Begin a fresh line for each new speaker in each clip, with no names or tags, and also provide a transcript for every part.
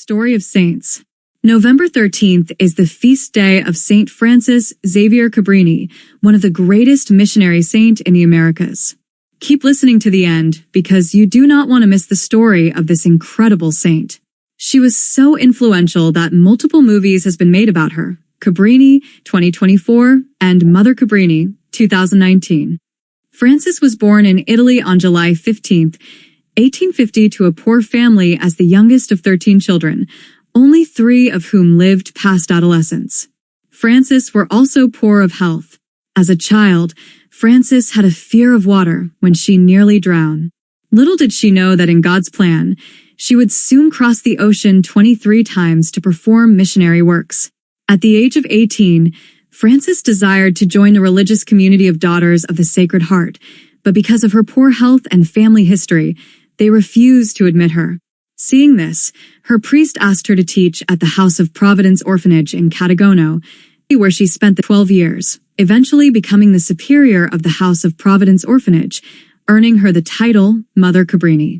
Story of Saints. November 13th is the feast day of Saint Francis Xavier Cabrini, one of the greatest missionary saints in the Americas. Keep listening to the end because you do not want to miss the story of this incredible saint. She was so influential that multiple movies has been made about her. Cabrini, 2024, and Mother Cabrini, 2019. Francis was born in Italy on July 15, 1850 to a poor family as the youngest of 13 children, only 3 of whom lived past adolescence. Francis were also poor of health. As a child, Francis had a fear of water when she nearly drowned. Little did she know that in God's plan, she would soon cross the ocean 23 times to perform missionary works. At the age of 18, Francis desired to join the religious community of Daughters of the Sacred Heart, but because of her poor health and family history, they refused to admit her. Seeing this, her priest asked her to teach at the House of Providence Orphanage in Catagono, where she spent the 12 years, eventually becoming the superior of the House of Providence Orphanage, earning her the title Mother Cabrini.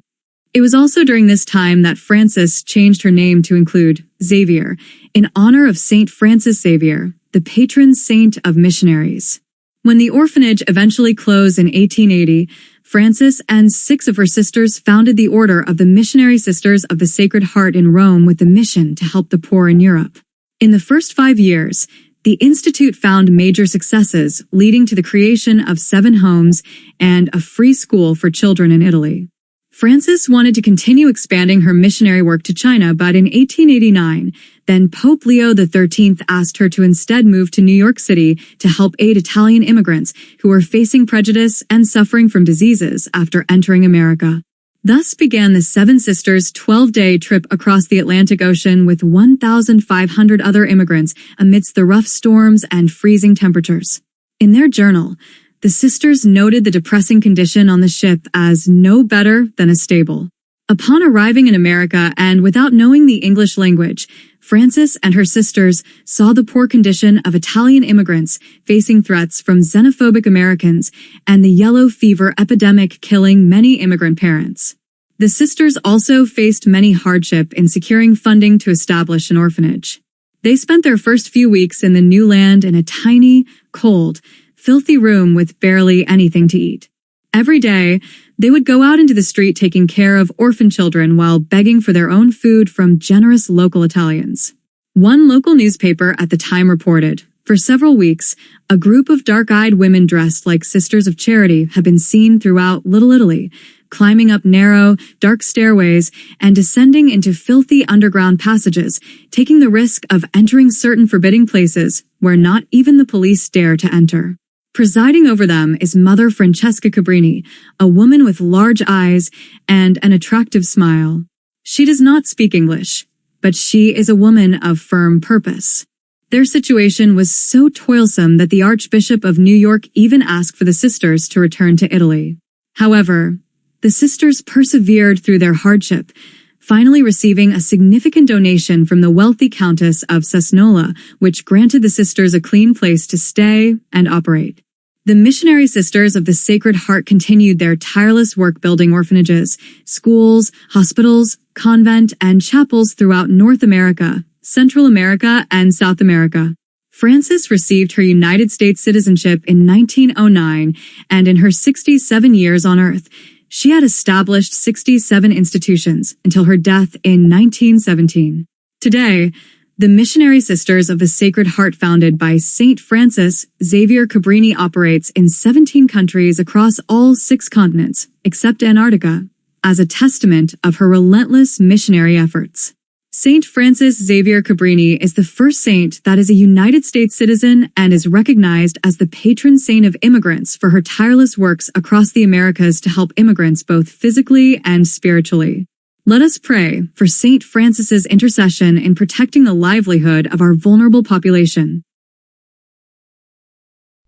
It was also during this time that Francis changed her name to include Xavier, in honor of Saint Francis Xavier, the patron saint of missionaries. When the orphanage eventually closed in 1880, Francis and 6 of her sisters founded the Order of the Missionary Sisters of the Sacred Heart in Rome with the mission to help the poor in Europe. In the first 5 years, the institute found major successes, leading to the creation of 7 homes and a free school for children in Italy. Francis wanted to continue expanding her missionary work to China, but in 1889, then Pope Leo XIII asked her to instead move to New York City to help aid Italian immigrants who were facing prejudice and suffering from diseases after entering America. Thus began the Seven Sisters' 12-day trip across the Atlantic Ocean with 1,500 other immigrants amidst the rough storms and freezing temperatures. In their journal, the sisters noted the depressing condition on the ship as no better than a stable. Upon arriving in America and without knowing the English language, Francis and her sisters saw the poor condition of Italian immigrants facing threats from xenophobic Americans and the yellow fever epidemic killing many immigrant parents. The sisters also faced many hardship in securing funding to establish an orphanage. They spent their first few weeks in the new land in a tiny, cold, filthy room with barely anything to eat. Every day, they would go out into the street taking care of orphan children while begging for their own food from generous local Italians. One local newspaper at the time reported, for several weeks, a group of dark-eyed women dressed like Sisters of Charity had been seen throughout Little Italy, climbing up narrow, dark stairways and descending into filthy underground passages, taking the risk of entering certain forbidding places where not even the police dare to enter. Presiding over them is Mother Francesca Cabrini, a woman with large eyes and an attractive smile. She does not speak English, but she is a woman of firm purpose. Their situation was so toilsome that the Archbishop of New York even asked for the sisters to return to Italy. However, the sisters persevered through their hardship, finally receiving a significant donation from the wealthy Countess of Cesnola, which granted the sisters a clean place to stay and operate. The Missionary Sisters of the Sacred Heart continued their tireless work building orphanages, schools, hospitals, convent, and chapels throughout North America, Central America, and South America. Francis received her United States citizenship in 1909, and in her 67 years on Earth, she had established 67 institutions until her death in 1917. Today, the Missionary Sisters of the Sacred Heart founded by Saint Francis Xavier Cabrini operates in 17 countries across all 6 continents, except Antarctica, as a testament of her relentless missionary efforts. Saint Francis Xavier Cabrini is the first saint that is a United States citizen and is recognized as the patron saint of immigrants for her tireless works across the Americas to help immigrants both physically and spiritually. Let us pray for Saint Francis's intercession in protecting the livelihood of our vulnerable population.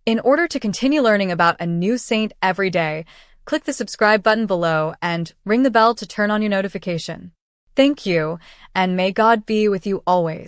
In order to continue learning about a new saint every day, click the subscribe button below and ring the bell to turn on your notification. Thank you, and may God be with you always.